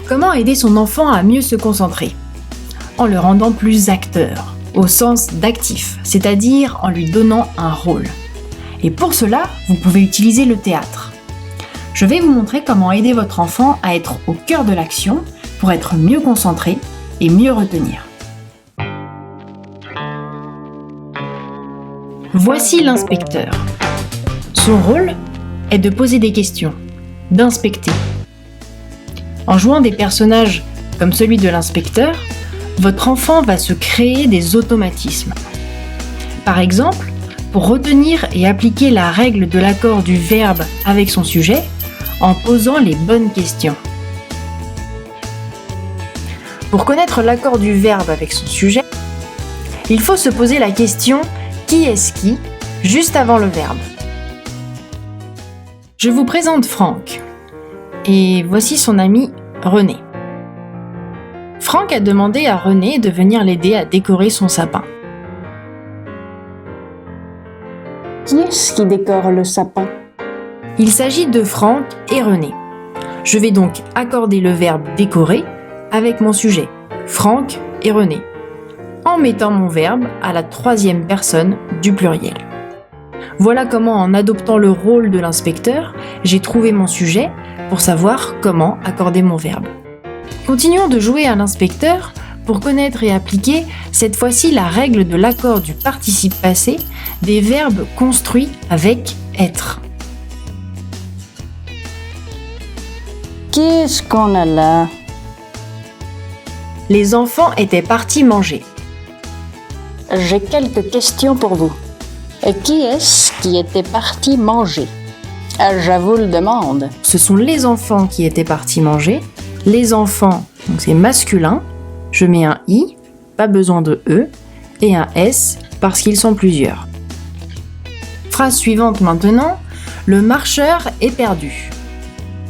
Comment aider son enfant à mieux se concentrer? En le rendant plus acteur, au sens d'actif, c'est-à-dire en lui donnant un rôle. Et pour cela, vous pouvez utiliser le théâtre. Je vais vous montrer comment aider votre enfant à être au cœur de l'action pour être mieux concentré et mieux retenir. Voici l'inspecteur. Son rôle est de poser des questions, d'inspecter. En jouant des personnages comme celui de l'inspecteur, votre enfant va se créer des automatismes. Par exemple, pour retenir et appliquer la règle de l'accord du verbe avec son sujet, en posant les bonnes questions. Pour connaître l'accord du verbe avec son sujet, il faut se poser la question « qui est-ce qui ?» juste avant le verbe. Je vous présente Franck, et voici son ami René. Franck a demandé à René de venir l'aider à décorer son sapin. Qui est-ce qui décore le sapin? Il s'agit de Franck et René. Je vais donc accorder le verbe décorer avec mon sujet, Franck et René, en mettant mon verbe à la troisième personne du pluriel. Voilà comment, en adoptant le rôle de l'inspecteur, j'ai trouvé mon sujet pour savoir comment accorder mon verbe. Continuons de jouer à l'inspecteur pour connaître et appliquer cette fois-ci la règle de l'accord du participe passé des verbes construits avec être. Qu'est-ce qu'on a là? Les enfants étaient partis manger. J'ai quelques questions pour vous. Qui est-ce qui était parti manger? Je vous le demande. Ce sont les enfants qui étaient partis manger. Les enfants, donc c'est masculin. Je mets un i, pas besoin de e, et un s parce qu'ils sont plusieurs. Phrase suivante maintenant. Le marcheur est perdu.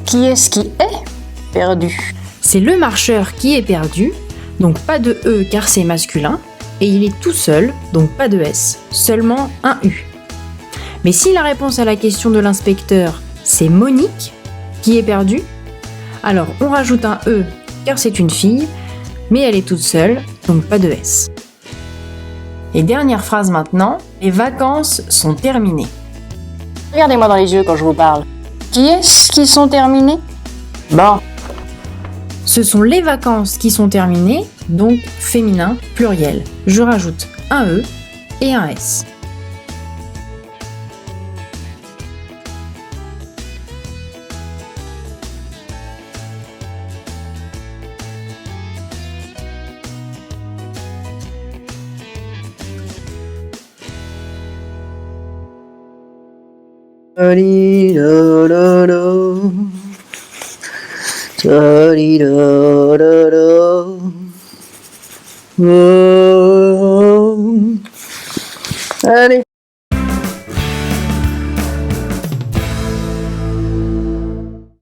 Qui est-ce qui est perdu? C'est le marcheur qui est perdu, donc pas de e car c'est masculin, et il est tout seul, donc pas de s, seulement un u. Mais si la réponse à la question de l'inspecteur, c'est Monique qui est perdue, alors on rajoute un e car c'est une fille, mais elle est toute seule, donc pas de s. Et dernière phrase maintenant, les vacances sont terminées. Regardez-moi dans les yeux quand je vous parle. Qui est-ce qui sont terminés? Bon. Ce sont les vacances qui sont terminées, donc féminin, pluriel. Je rajoute un E et un S. Allez.